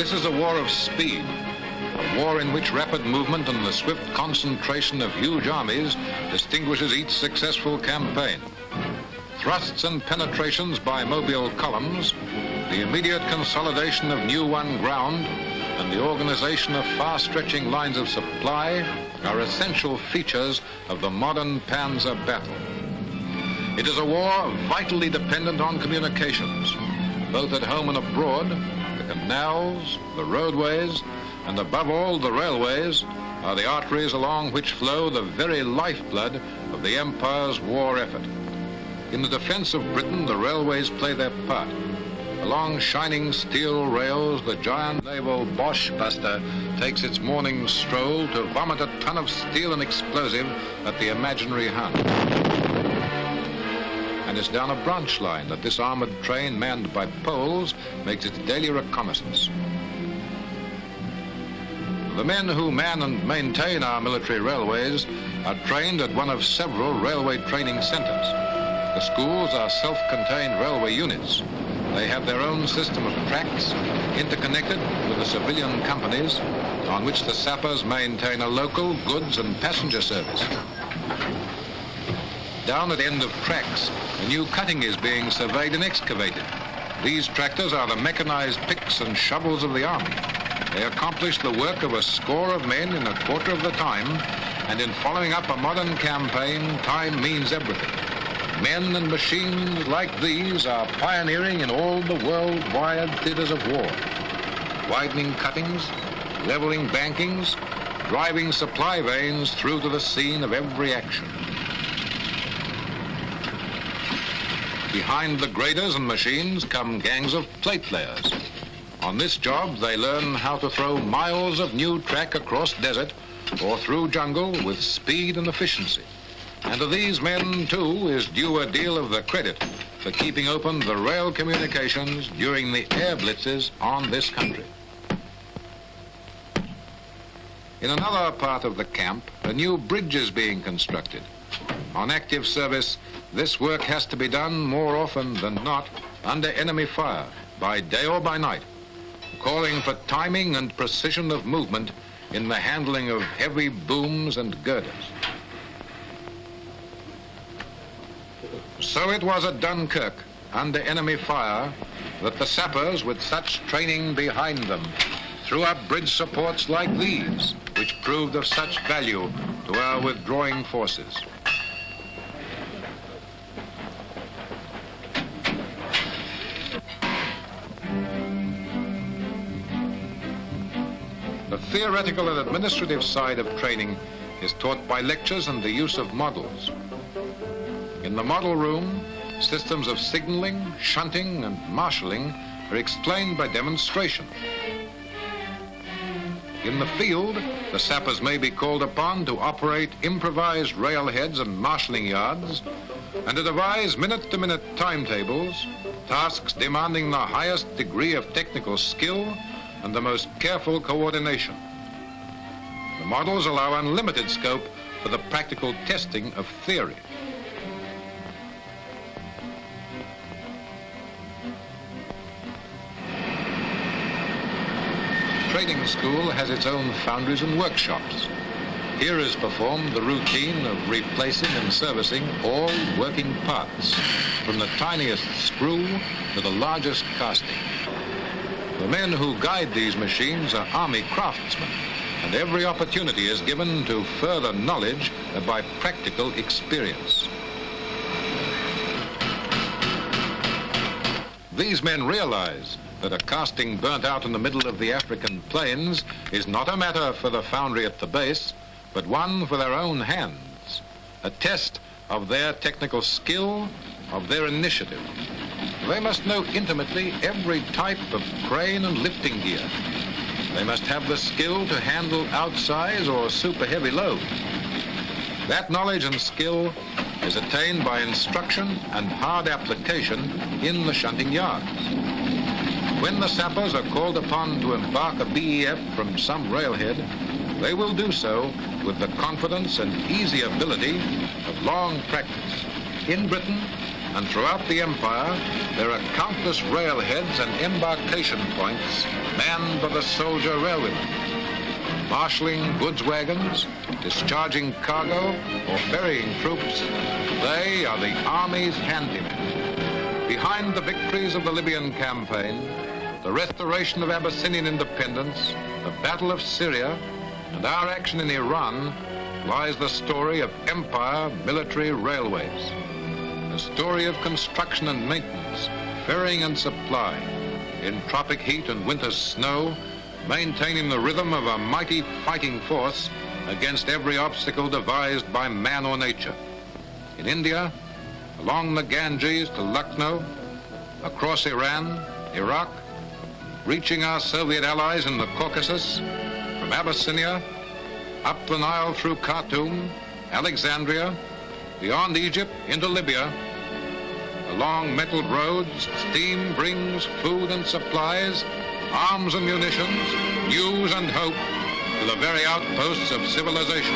This is a war of speed, a war in which rapid movement and the swift concentration of huge armies distinguishes each successful campaign. Thrusts and penetrations by mobile columns, the immediate consolidation of new won ground, and the organization of far-stretching lines of supply are essential features of the modern Panzer battle. It is a war vitally dependent on communications, both at home and abroad. The canals, the roadways, and above all the railways are the arteries along which flow the very lifeblood of the Empire's war effort. In the defense of Britain, the railways play their part. Along shining steel rails, the giant naval Bosch buster takes its morning stroll to vomit a ton of steel and explosive at the imaginary Hun. And it's down a branch line that this armored train manned by Poles makes its daily reconnaissance. The men who man and maintain our military railways are trained at one of several railway training centers. The schools are self-contained railway units. They have their own system of tracks interconnected with the civilian companies on which the sappers maintain a local goods and passenger service. Down at end of tracks, a new cutting is being surveyed and excavated. These tractors are the mechanized picks and shovels of the army. They accomplish the work of a score of men in a quarter of the time, and in following up a modern campaign, time means everything. Men and machines like these are pioneering in all the worldwide theaters of war. Widening cuttings, leveling bankings, driving supply veins through to the scene of every action. Behind the graders and machines come gangs of plate layers. On this job, they learn how to throw miles of new track across desert or through jungle with speed and efficiency. And to these men, too, is due a deal of the credit for keeping open the rail communications during the air blitzes on this country. In another part of the camp, a new bridge is being constructed. On active service, this work has to be done more often than not under enemy fire, by day or by night, calling for timing and precision of movement in the handling of heavy booms and girders. So it was at Dunkirk, under enemy fire, that the sappers, with such training behind them, threw up bridge supports like these, which proved of such value to our withdrawing forces. The theoretical and administrative side of training is taught by lectures and the use of models. In the model room, systems of signaling, shunting, and marshalling are explained by demonstration. In the field, the sappers may be called upon to operate improvised railheads and marshalling yards, and to devise minute-to-minute timetables, tasks demanding the highest degree of technical skill and the most careful coordination. The models allow unlimited scope for the practical testing of theory. Training school has its own foundries and workshops. Here is performed the routine of replacing and servicing all working parts, from the tiniest screw to the largest casting. The men who guide these machines are army craftsmen, and every opportunity is given to further knowledge by practical experience. These men realize that a casting burnt out in the middle of the African plains is not a matter for the foundry at the base, but one for their own hands, a test of their technical skill, of their initiative. They must know intimately every type of crane and lifting gear. They must have the skill to handle outsize or super heavy loads. That knowledge and skill is attained by instruction and hard application in the shunting yards. When the sappers are called upon to embark a BEF from some railhead, they will do so with the confidence and easy ability of long practice. In Britain, And throughout the empire, there are countless railheads and embarkation points manned by the soldier railwaymen, marshalling goods wagons, discharging cargo, or ferrying troops. They are the Army's handymen. Behind the victories of the Libyan campaign, the restoration of Abyssinian independence, the Battle of Syria, and our action in Iran lies the story of empire military railways. A story of construction and maintenance, ferrying and supply, in tropic heat and winter snow, maintaining the rhythm of a mighty fighting force against every obstacle devised by man or nature. In India, along the Ganges to Lucknow, across Iran, Iraq, reaching our Soviet allies in the Caucasus, from Abyssinia, up the Nile through Khartoum, Alexandria, beyond Egypt into Libya. Along metal roads, steam brings food and supplies, arms and munitions, news and hope to the very outposts of civilization.